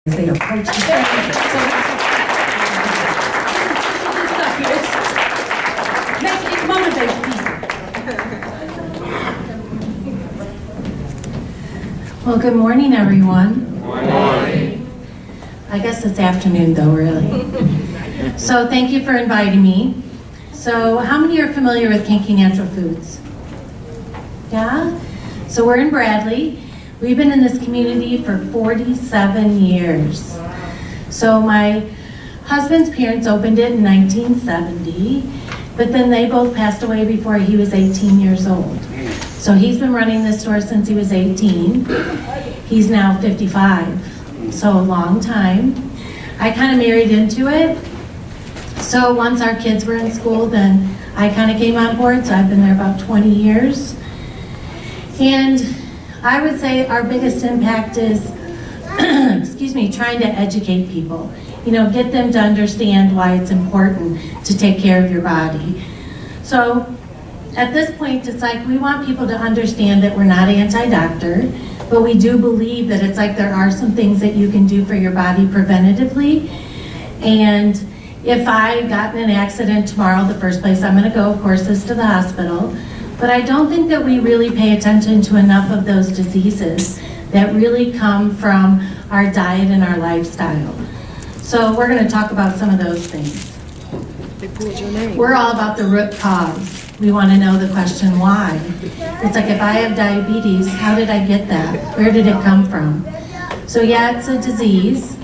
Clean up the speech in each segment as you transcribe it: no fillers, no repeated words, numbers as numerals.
they approach the family. It motivates people. Well, good morning, everyone. Good morning. I guess it's afternoon, though, really. So thank you for inviting me. So how many are familiar with Kinky Natural Foods? Yeah? So we're in Bradley. We've been in this community for 47 years. So my husband's parents opened it in 1970, but then they both passed away before he was 18 years old. So he's been running this store since he was 18. He's now 55, so a long time. I kind of married into it. So once our kids were in school, then I kind of came on board, so I've been there about 20 years. And I would say our biggest impact is, trying to educate people. You know, get them to understand why it's important to take care of your body. So at this point, it's like we want people to understand that we're not anti-doctor, but we do believe that it's like there are some things that you can do for your body preventatively. And if I got in an accident tomorrow, the first place I'm going to go, of course, is to the hospital. But I don't think that we really pay attention to enough of those diseases that really come from our diet and our lifestyle. So we're going to talk about some of those things. We're all about the root cause. We want to know the question why. It's like if I have diabetes, how did I get that? Where did it come from? So yeah, it's a disease,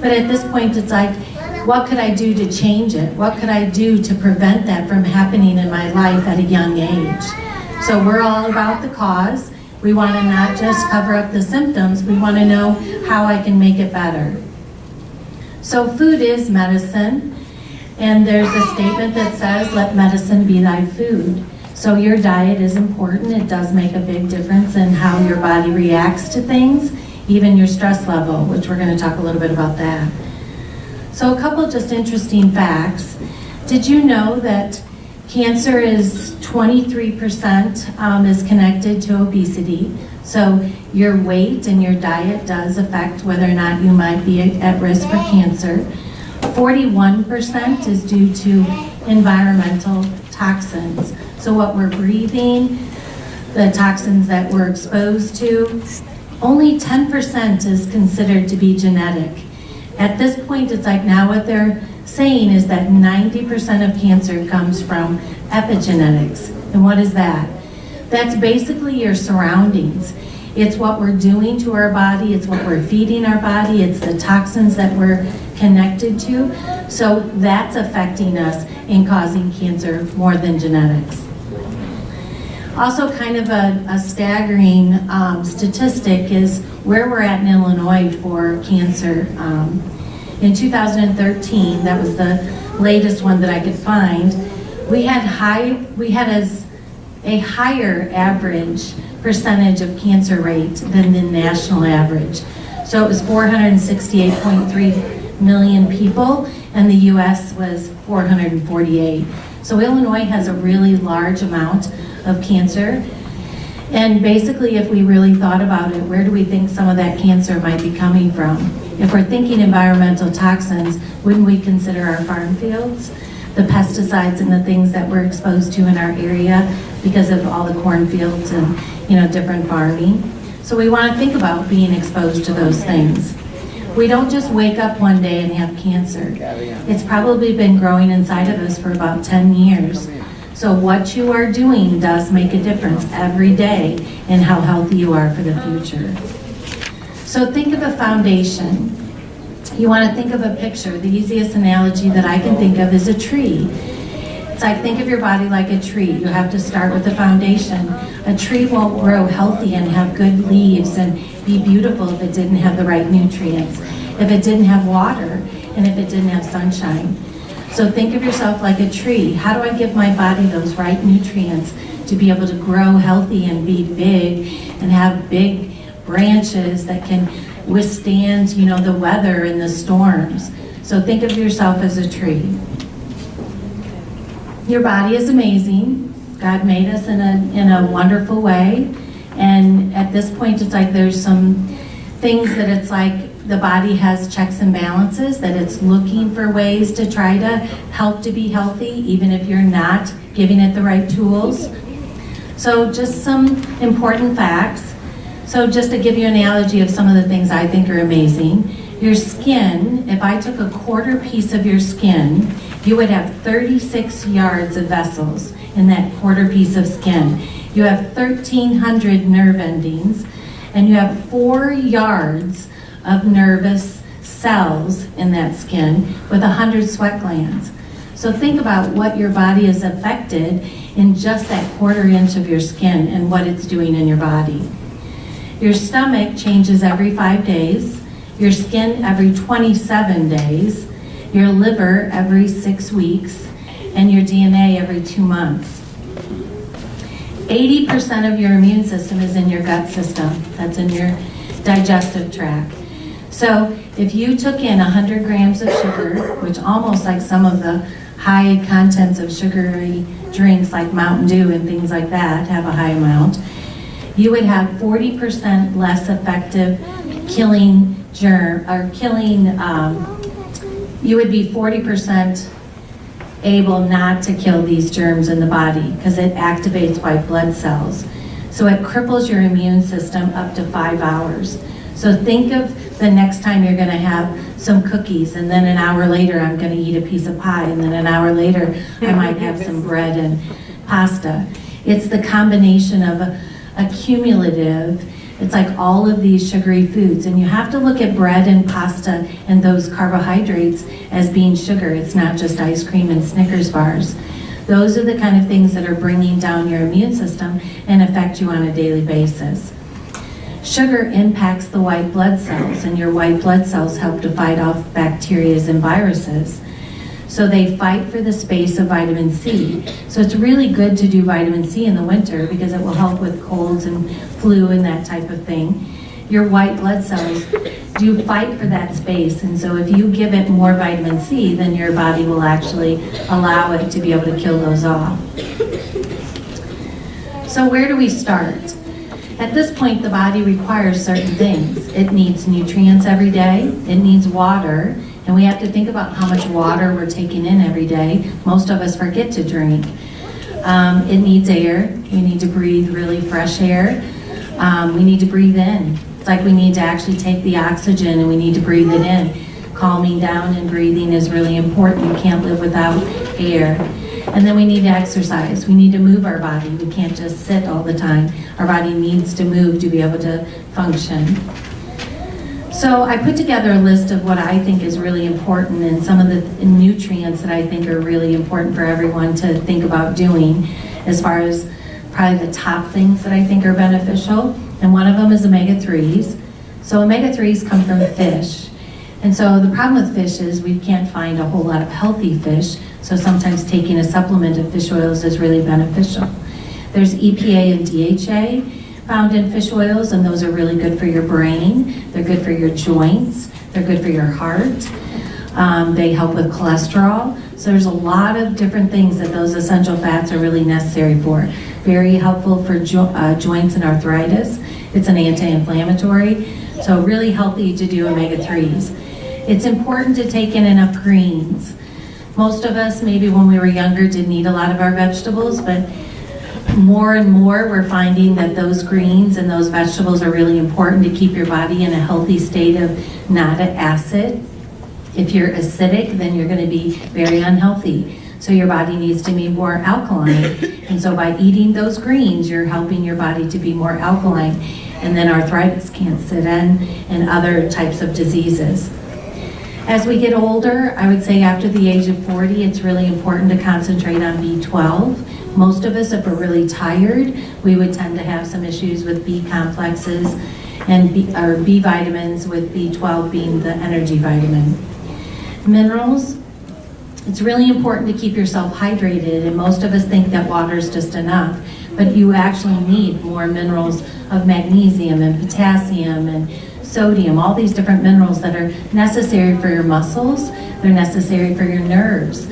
but at this point it's like, what could I do to change it? What could I do to prevent that from happening in my life at a young age? So we're all about the cause. We want to not just cover up the symptoms, we want to know how I can make it better. So food is medicine, and there's a statement that says, let medicine be thy food. So your diet is important. It does make a big difference in how your body reacts to things, even your stress level, which we're going to talk a little bit about that. So a couple just interesting facts. Did you know that cancer is 23% is connected to obesity? So your weight and your diet does affect whether or not you might be at risk for cancer. 41% is due to environmental toxins. So what we're breathing, the toxins that we're exposed to, only 10% is considered to be genetic. At this point, it's like now what they're saying is that 90% of cancer comes from epigenetics. And what is that? That's basically your surroundings. It's what we're doing to our body, it's what we're feeding our body, it's the toxins that we're connected to. So that's affecting us and causing cancer more than genetics. Also kind of a staggering statistic is where we're at in Illinois for cancer. In 2013, that was the latest one that I could find, we had a higher average percentage of cancer rate than the national average. So it was 468.3 million people, and the US was 448. So Illinois has a really large amount of cancer. And basically, if we really thought about it, where do we think some of that cancer might be coming from? If we're thinking environmental toxins, wouldn't we consider our farm fields, the pesticides and the things that we're exposed to in our area because of all the cornfields and different farming? So we want to think about being exposed to those things. We don't just wake up one day and have cancer. It's probably been growing inside of us for about 10 years. So what you are doing does make a difference every day in how healthy you are for the future. So think of a foundation. You want to think of a picture. The easiest analogy that I can think of is a tree. It's like, think of your body like a tree. You have to start with the foundation. A tree won't grow healthy and have good leaves and be beautiful if it didn't have the right nutrients, if it didn't have water, and if it didn't have sunshine. So think of yourself like a tree. How do I give my body those right nutrients to be able to grow healthy and be big and have big branches that can withstand, the weather and the storms? So think of yourself as a tree. Your body is amazing. God made us in a wonderful way. And at this point, it's like there's some things that it's like the body has checks and balances, that it's looking for ways to try to help to be healthy, even if you're not giving it the right tools. So just some important facts. So just to give you an analogy of some of the things I think are amazing. Your skin, if I took a quarter piece of your skin, you would have 36 yards of vessels in that quarter piece of skin. You have 1,300 nerve endings, and you have 4 yards of nervous cells in that skin with 100 sweat glands. So think about what your body is affected in just that quarter inch of your skin and what it's doing in your body. Your stomach changes every 5 days, your skin every 27 days, your liver every 6 weeks, and your DNA every 2 months. 80% of your immune system is in your gut system. That's in your digestive tract. So if you took in 100 grams of sugar, which almost like some of the high contents of sugary drinks like Mountain Dew and things like that have a high amount, you would have 40% less effective killing germ, or killing, you would be 40% able not to kill these germs in the body because it activates white blood cells. So it cripples your immune system up to 5 hours. So think of the next time you're gonna have some cookies, and then an hour later I'm gonna eat a piece of pie, and then an hour later I might have some bread and pasta. It's the combination of a cumulative, it's like all of these sugary foods, and you have to look at bread and pasta and those carbohydrates as being sugar. It's not just ice cream and Snickers bars. Those are the kind of things that are bringing down your immune system and affect you on a daily basis. Sugar impacts the white blood cells, and your white blood cells help to fight off bacteria and viruses. So they fight for the space of vitamin C. So it's really good to do vitamin C in the winter because it will help with colds and flu and that type of thing. Your white blood cells do fight for that space, and so if you give it more vitamin C, then your body will actually allow it to be able to kill those off. So where do we start? At this point, the body requires certain things. It needs nutrients every day, it needs water, and we have to think about how much water we're taking in every day. Most of us forget to drink. It needs air. We need to breathe really fresh air. We need to breathe in. It's like we need to actually take the oxygen and we need to breathe it in. Calming down and breathing is really important. You can't live without air. And then we need to exercise. We need to move our body. We can't just sit all the time. Our body needs to move to be able to function. So I put together a list of what I think is really important and some of the nutrients that I think are really important for everyone to think about doing, as far as probably the top things that I think are beneficial. And one of them is omega-3s. So omega-3s come from fish. And so the problem with fish is we can't find a whole lot of healthy fish, so sometimes taking a supplement of fish oils is really beneficial. There's EPA and DHA found in fish oils, and those are really good for your brain. They're good for your joints. They're good for your heart. They help with cholesterol. So there's a lot of different things that those essential fats are really necessary for. Very helpful for joints and arthritis. It's an anti-inflammatory, so really healthy to do omega-3s. It's important to take in enough greens. Most of us, maybe when we were younger, didn't eat a lot of our vegetables, but more and more we're finding that those greens and those vegetables are really important to keep your body in a healthy state of not acid. If you're acidic, then you're going to be very unhealthy. So your body needs to be more alkaline. And so by eating those greens, you're helping your body to be more alkaline. And then arthritis can't sit in, and other types of diseases. As we get older, I would say after the age of 40, it's really important to concentrate on B12. Most of us, if we're really tired, we would tend to have some issues with B complexes and B vitamins, with B12 being the energy vitamin. Minerals, it's really important to keep yourself hydrated, and most of us think that water is just enough, but you actually need more minerals of magnesium and potassium and sodium, all these different minerals that are necessary for your muscles, they're necessary for your nerves.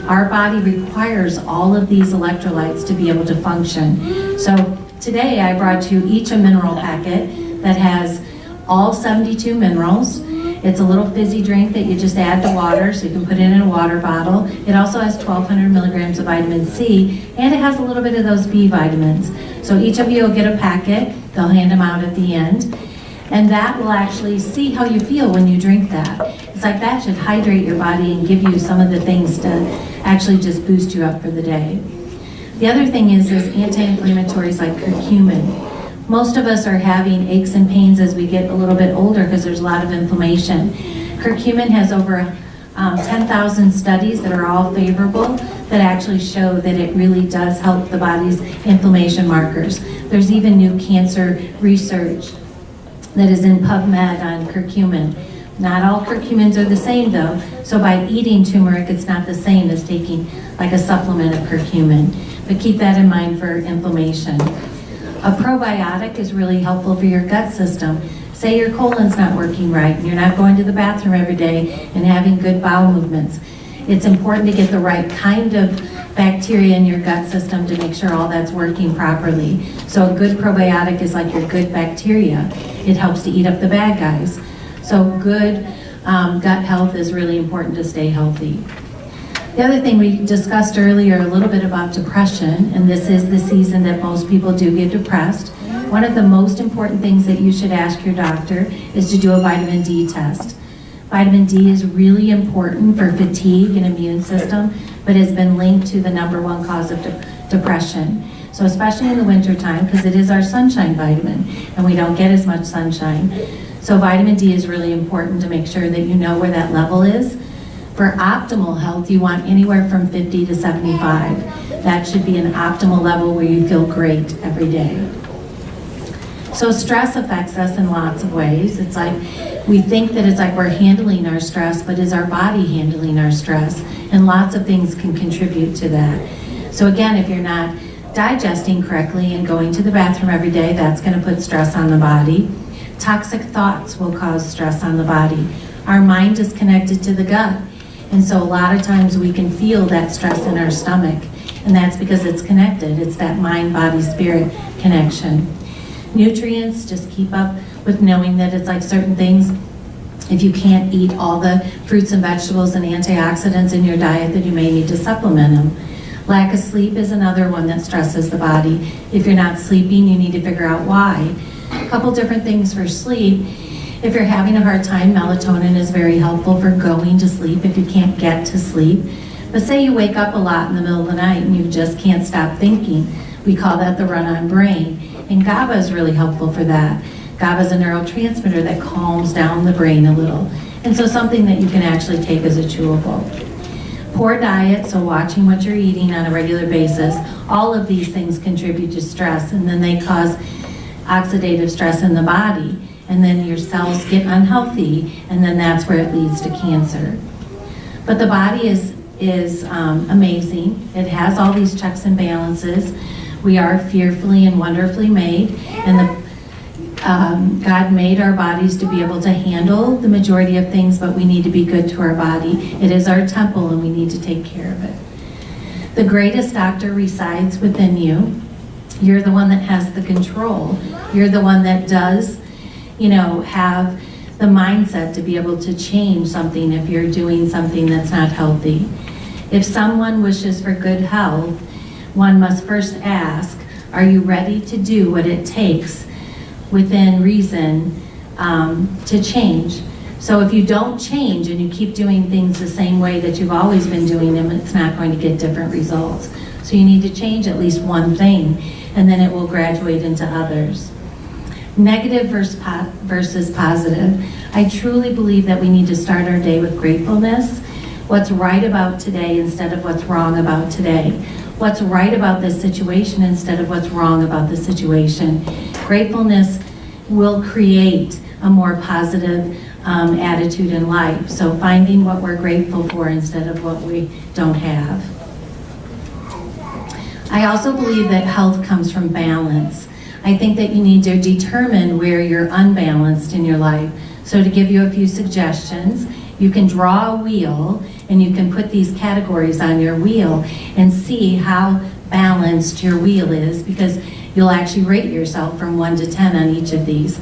Our body requires all of these electrolytes to be able to function. So today I brought you each a mineral packet that has all 72 minerals, It's a little fizzy drink that you just add to water, so you can put it in a water bottle. It also has 1,200 milligrams of vitamin C, and it has a little bit of those B vitamins. So each of you will get a packet. They'll hand them out at the end. And that will actually see how you feel when you drink that. It's like that should hydrate your body and give you some of the things to actually just boost you up for the day. The other thing is anti-inflammatories like curcumin. Most of us are having aches and pains as we get a little bit older because there's a lot of inflammation. Curcumin has over 10,000 studies that are all favorable that actually show that it really does help the body's inflammation markers. There's even new cancer research that is in PubMed on curcumin. Not all curcumins are the same though, so by eating turmeric it's not the same as taking like a supplement of curcumin. But keep that in mind for inflammation. A probiotic is really helpful for your gut system. Say your colon's not working right and you're not going to the bathroom every day and having good bowel movements. It's important to get the right kind of bacteria in your gut system to make sure all that's working properly. So a good probiotic is like your good bacteria. It helps to eat up the bad guys. So good gut health is really important to stay healthy. The other thing we discussed earlier a little bit about depression, and this is the season that most people do get depressed. One of the most important things that you should ask your doctor is to do a vitamin D test. Vitamin D is really important for fatigue and immune system, but has been linked to the #1 cause of depression. So especially in the wintertime, because it is our sunshine vitamin, and we don't get as much sunshine. So vitamin D is really important to make sure that you know where that level is. For optimal health, you want anywhere from 50 to 75. That should be an optimal level where you feel great every day. So stress affects us in lots of ways. It's like we think that it's like we're handling our stress, but is our body handling our stress? And lots of things can contribute to that. So again, if you're not digesting correctly and going to the bathroom every day, that's going to put stress on the body. Toxic thoughts will cause stress on the body. Our mind is connected to the gut. And so a lot of times we can feel that stress in our stomach, and that's because it's connected. It's that mind, body, spirit connection. Nutrients, just keep up with knowing that it's like certain things. If you can't eat all the fruits and vegetables and antioxidants in your diet, then you may need to supplement them. Lack of sleep is another one that stresses the body. If you're not sleeping, you need to figure out why. A couple different things for sleep. If you're having a hard time, melatonin is very helpful for going to sleep if you can't get to sleep. But say you wake up a lot in the middle of the night and you just can't stop thinking. We call that the run-on brain. And GABA is really helpful for that. GABA is a neurotransmitter that calms down the brain a little. And so something that you can actually take as a chewable. Poor diet, so watching what you're eating on a regular basis, all of these things contribute to stress, and then they cause oxidative stress in the body. And then your cells get unhealthy, and then that's where it leads to cancer. But the body is amazing. It has all these checks and balances. We are fearfully and wonderfully made, and God made our bodies to be able to handle the majority of things, but we need to be good to our body. It is our temple, and we need to take care of it. The greatest doctor resides within you. You're the one that has the control. You're the one that does have the mindset to be able to change something if you're doing something that's not healthy. If someone wishes for good health, one must first ask, are you ready to do what it takes within reason to change? So if you don't change and you keep doing things the same way that you've always been doing them, it's not going to get different results. So you need to change at least one thing, and then it will graduate into others. Negative versus positive. I truly believe that we need to start our day with gratefulness. What's right about today instead of what's wrong about today. What's right about this situation instead of what's wrong about the situation. Gratefulness will create a more positive attitude in life. So finding what we're grateful for instead of what we don't have. I also believe that health comes from balance. I think that you need to determine where you're unbalanced in your life. So to give you a few suggestions, you can draw a wheel and you can put these categories on your wheel and see how balanced your wheel is, because you'll actually rate yourself from 1 to 10 on each of these.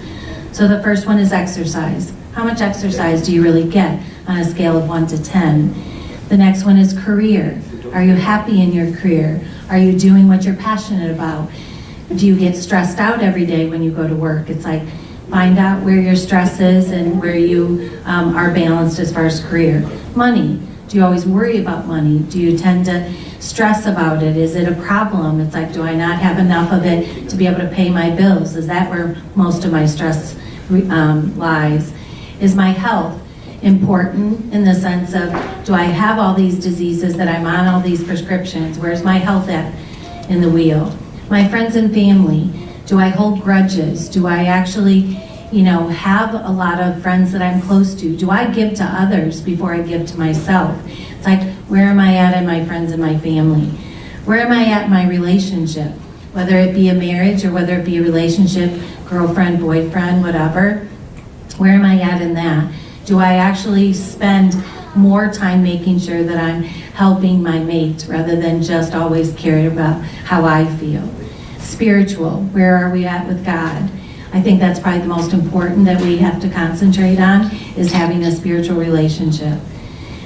So the first one is exercise. How much exercise do you really get on a scale of 1 to 10? The next one is career. Are you happy in your career? Are you doing what you're passionate about? Do you get stressed out every day when you go to work? It's like, find out where your stress is and where you are balanced as far as career. Money. Do you always worry about money? Do you tend to stress about it? Is it a problem? It's like, do I not have enough of it to be able to pay my bills? Is that where most of my stress lies? Is my health important in the sense of, do I have all these diseases that I'm on all these prescriptions? Where's my health at in the wheel? My friends and family. Do I hold grudges? Do I actually, have a lot of friends that I'm close to? Do I give to others before I give to myself? It's like, where am I at in my friends and my family? Where am I at in my relationship? Whether it be a marriage or whether it be a relationship, girlfriend, boyfriend, whatever. Where am I at in that? Do I actually spend more time making sure that I'm helping my mate rather than just always caring about how I feel? Spiritual, where are we at with God? I think that's probably the most important that we have to concentrate on, is having a spiritual relationship.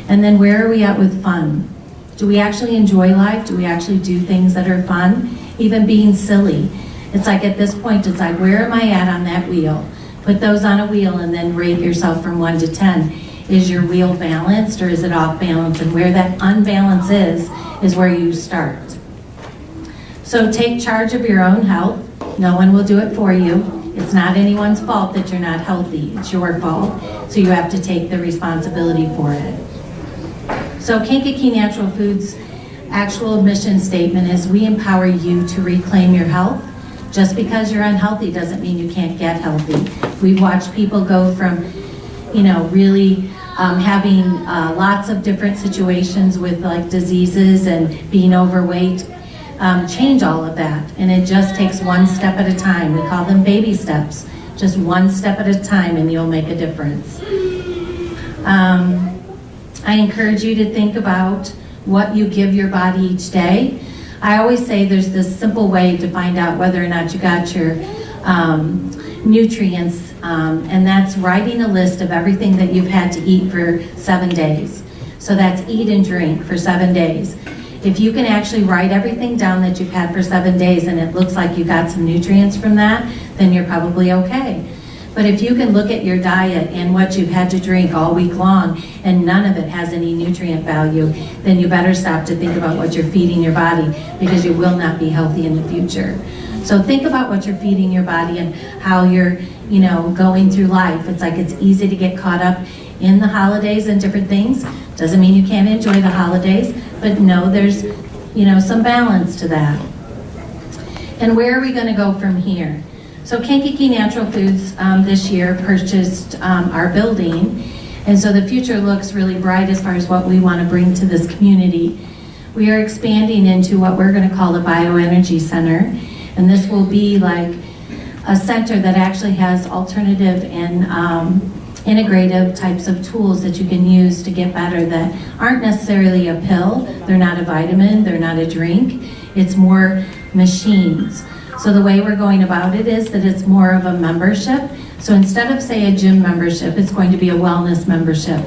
And then where are we at with fun? Do we actually enjoy life? Do we actually do things that are fun? Even being silly. It's like at this point, it's like, where am I at on that wheel? Put those on a wheel and then rate yourself from 1 to 10. Is your wheel balanced or is it off balance? And where that unbalance is where you start. So take charge of your own health. No one will do it for you. It's not anyone's fault that you're not healthy. It's your fault. So you have to take the responsibility for it. So Kankakee Natural Foods' actual mission statement is, we empower you to reclaim your health. Just because you're unhealthy doesn't mean you can't get healthy. We've watched people go from, really having lots of different situations with like diseases and being overweight, change all of that. And it just takes one step at a time. We call them baby steps. Just one step at a time and you'll make a difference. I encourage you to think about what you give your body each day. I always say there's this simple way to find out whether or not you got your nutrients, and that's writing a list of everything that you've had to eat for 7 days. So that's eat and drink for 7 days. If you can actually write everything down that you've had for 7 days and it looks like you got some nutrients from that, then you're probably okay. But if you can look at your diet and what you've had to drink all week long and none of it has any nutrient value, then you better stop to think about what you're feeding your body, because you will not be healthy in the future. So think about what you're feeding your body and how you're, going through life. It's like, it's easy to get caught up in the holidays and different things. Doesn't mean you can't enjoy the holidays, but no, there's, some balance to that. And where are we going to go from here? So Kankakee Natural Foods this year purchased our building, and so the future looks really bright as far as what we want to bring to this community. We are expanding into what we're going to call a bioenergy center, and this will be like a center that actually has alternative and integrative types of tools that you can use to get better that aren't necessarily a pill, they're not a vitamin, they're not a drink, it's more machines. So the way we're going about it is that it's more of a membership. So instead of, say, a gym membership, it's going to be a wellness membership.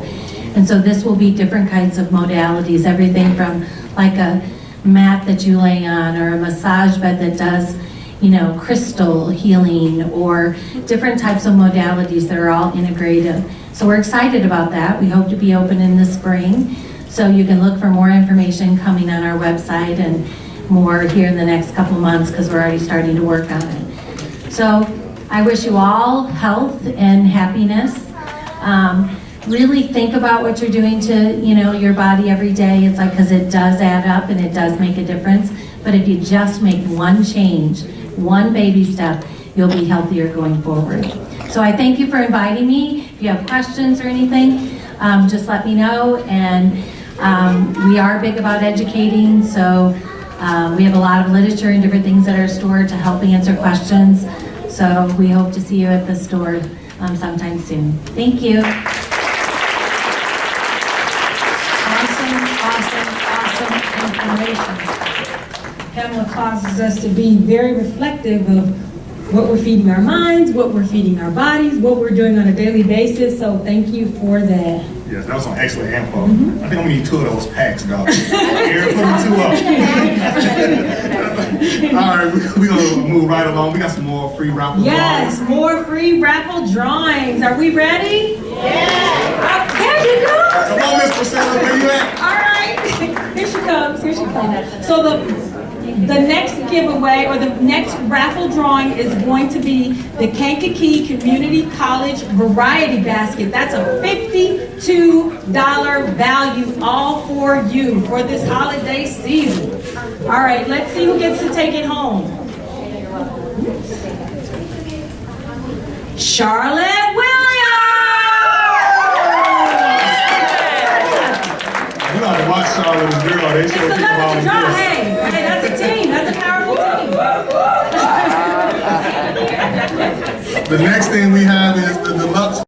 And so this will be different kinds of modalities, everything from like a mat that you lay on or a massage bed that does, crystal healing, or different types of modalities that are all integrative. So we're excited about that. We hope to be open in the spring. So you can look for more information coming on our website and more here in the next couple months, because we're already starting to work on it. So I wish you all health and happiness. Really think about what you're doing to your body every day. It's like, because it does add up and it does make a difference. But if you just make one change, one baby step, you'll be healthier going forward. So I thank you for inviting me. If you have questions or anything, just let me know. And we are big about educating, so we have a lot of literature and different things at our store to help answer questions. So we hope to see you at the store sometime soon. Thank you. Awesome information. Pamela causes us to be very reflective of what we're feeding our minds, what we're feeding our bodies, what we're doing on a daily basis. So thank you for that. Yes, that was some excellent info. I think I'm gonna need 2 of those packs, dog. Aaron, put me 2 up. All right, we're gonna move right along. We got some more free raffle Yes, drawings. more free raffle drawings. Are we ready? Yeah. There you go. Come on, Miss Priscilla, where you at? All right. Here she comes. Here she comes. So the next giveaway or the next raffle drawing is going to be the Kankakee Community College Variety Basket. That's a $52 value, all for you for this holiday season. All right, let's see who gets to take it home. Charlotte Williams! You gotta watch Charlotte and Girl. They It's still a think about lucky draw. it. Hey, that's a team. That's a powerful team. The next thing we have is the deluxe